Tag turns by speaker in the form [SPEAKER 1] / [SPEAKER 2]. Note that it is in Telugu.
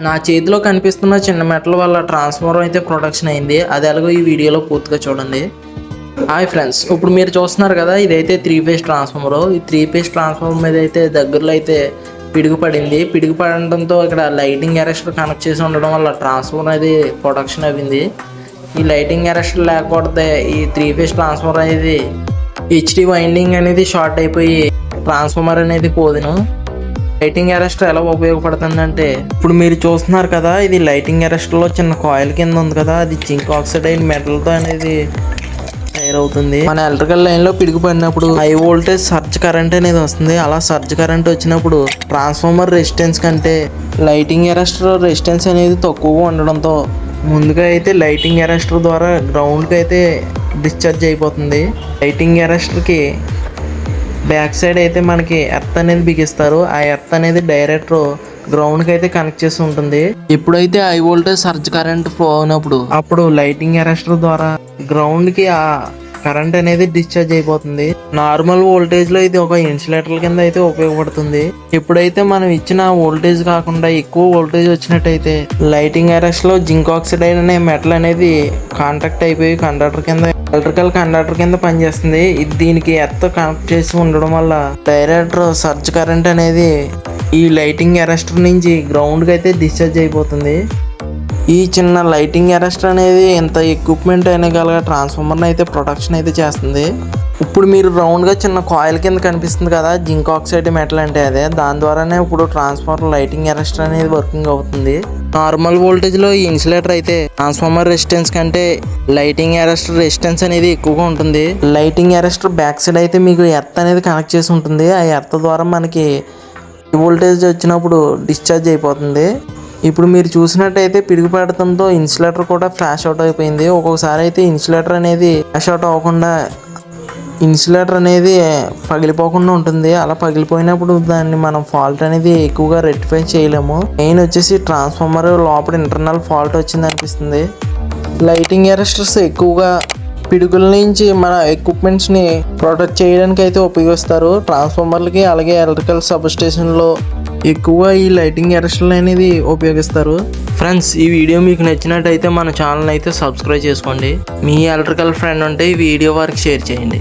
[SPEAKER 1] నా చేతిలో కనిపిస్తున్న చిన్న మెటల్ వల్ల ట్రాన్స్ఫార్మర్ అయితే ప్రొడక్షన్ అయింది. అది ఎలాగో ఈ వీడియోలో పూర్తిగా చూడండి. హాయ్ ఫ్రెండ్స్, ఇప్పుడు మీరు చూస్తున్నారు కదా, ఇదైతే 3 ఫేజ్ ట్రాన్స్ఫార్మర్. ఈ 3 ఫేజ్ ట్రాన్స్ఫార్మర్ మీద అయితే దగ్గరలో అయితే పిడుగు పడింది. పిడుగు పడడంతో ఇక్కడ లైటింగ్ అరెస్టర్ కనెక్ట్ చేసి ఉండడం వల్ల ట్రాన్స్ఫార్మర్ అనేది ప్రొడక్షన్ అయింది. ఈ లైటింగ్ అరెస్టర్ లేకపోతే ఈ 3 ఫేజ్ ట్రాన్స్ఫార్మర్ అనేది హెచ్డి వైండింగ్ అనేది షార్ట్ అయిపోయి ట్రాన్స్ఫార్మర్ అనేది పోదును. లైటింగ్ అరెస్టర్ ఎలా ఉపయోగపడుతుందంటే, ఇప్పుడు మీరు చూస్తున్నారు కదా, ఇది లైటింగ్ అరెస్టర్లో చిన్న కాయిల్ కింద ఉంది కదా, అది జింక్ ఆక్సైడ్ అయిన మెటల్తో అనేది తయారవుతుంది. మన ఎలక్ట్రికల్ లైన్లో పిడుగు పడినప్పుడు హై వోల్టేజ్ సర్జ్ కరెంట్ అనేది వస్తుంది. అలా సర్జ్ కరెంట్ వచ్చినప్పుడు ట్రాన్స్ఫార్మర్ రెసిస్టెన్స్ కంటే లైటింగ్ అరెస్టర్ రెసిస్టెన్స్ అనేది తక్కువగా ఉండడంతో ముందుగా అయితే లైటింగ్ అరెస్టర్ ద్వారా గ్రౌండ్కి అయితే డిశ్చార్జ్ అయిపోతుంది. లైటింగ్ అరెస్టర్కి బ్యాక్ సైడ్ అయితే మనకి ఎర్త్ అనేది బిగిస్తారు. ఆ ఎర్త్ అనేది డైరెక్ట్ గ్రౌండ్కి అయితే కనెక్ట్ చేసి ఉంటుంది. ఎప్పుడైతే high voltage surge current flow అయినప్పుడు అప్పుడు లైటింగ్ అరెస్టర్ ద్వారా గ్రౌండ్కి ఆ కరెంట్ అనేది డిశ్చార్జ్ అయిపోతుంది. నార్మల్ వోల్టేజ్ లో ఇది ఒక ఇన్సులేటర్ కింద అయితే ఉపయోగపడుతుంది. ఎప్పుడైతే మనం ఇచ్చిన వోల్టేజ్ కాకుండా ఎక్కువ వోల్టేజ్ వచ్చినట్టయితే లైటింగ్ అరెస్ట్ లో జింక్ ఆక్సైడ్ అనే మెటల్ అనేది కాంటాక్ట్ అయిపోయి కండక్టర్ కింద ఎలక్ట్రికల్ కండక్టర్ కింద పనిచేస్తుంది. ఇది దీనికి ఎర్త్ కనెక్ట్ చేసి ఉండడం వల్ల డైరెక్ట్ సర్జ్ కరెంట్ అనేది ఈ లైటింగ్ అరెస్టర్ నుంచి గ్రౌండ్కి అయితే డిశ్చార్జ్ అయిపోతుంది. ఈ చిన్న లైటింగ్ అరెస్టర్ అనేది ఎంత ఎక్విప్మెంట్ అయినా గల ట్రాన్స్ఫార్మర్ని అయితే ప్రొటెక్షన్ అయితే చేస్తుంది. ఇప్పుడు మీరు రౌండ్గా చిన్న కాయిల్ కింద కనిపిస్తుంది కదా, జింక్ ఆక్సైడ్ మెటల్ అంటే అదే. దాని ద్వారానే ఇప్పుడు ట్రాన్స్ఫార్మర్ లైటింగ్ అరెస్టర్ అనేది వర్కింగ్ అవుతుంది. నార్మల్ వోల్టేజ్లో ఈ ఇన్సులేటర్ అయితే ట్రాన్స్ఫార్మర్ రెసిస్టెన్స్ కంటే లైటింగ్ అరెస్టర్ రెసిస్టెన్స్ అనేది ఎక్కువగా ఉంటుంది. లైటింగ్ అరెస్టర్ బ్యాక్ సైడ్ అయితే మీకు ఎర్త్ అనేది కనెక్ట్ చేసి ఉంటుంది. ఆ ఎర్త్ ద్వారా మనకి వోల్టేజ్ వచ్చినప్పుడు డిశ్చార్జ్ అయిపోతుంది. ఇప్పుడు మీరు చూసినట్టయితే పిడుగు పడటంతో ఇన్సులేటర్ కూడా ఫ్లాష్ అవుట్ అయిపోయింది. ఒక్కొక్కసారి అయితే ఇన్సులేటర్ అనేది ఫ్లాష్ అవుట్ అవ్వకుండా ఇన్సులేటర్ అనేది పగిలిపోకుండా ఉంటుంది. అలా పగిలిపోయినప్పుడు దాన్ని మనం ఫాల్ట్ అనేది ఎక్కువగా రెక్టిఫై చేయలేము. మెయిన్ వచ్చేసి ట్రాన్స్ఫార్మర్ లోపల ఇంటర్నల్ ఫాల్ట్ వచ్చింది అనిపిస్తుంది. లైటింగ్ అరెస్టర్స్ ఎక్కువగా పిడుగుల నుంచి మన ఎక్విప్మెంట్స్ని ప్రొటెక్ట్ చేయడానికి అయితే ఉపయోగిస్తారు. ట్రాన్స్ఫార్మర్లకి అలాగే ఎలక్ట్రికల్ సబ్ స్టేషన్లో ఎక్కువగా ఈ లైటింగ్ అరెస్టర్లు అనేది ఉపయోగిస్తారు. ఫ్రెండ్స్, ఈ వీడియో మీకు నచ్చినట్టయితే మన ఛానల్ అయితే సబ్స్క్రైబ్ చేసుకోండి. మీ ఎలక్ట్రికల్ ఫ్రెండ్ ఉంటే ఈ వీడియో వారికి షేర్ చేయండి.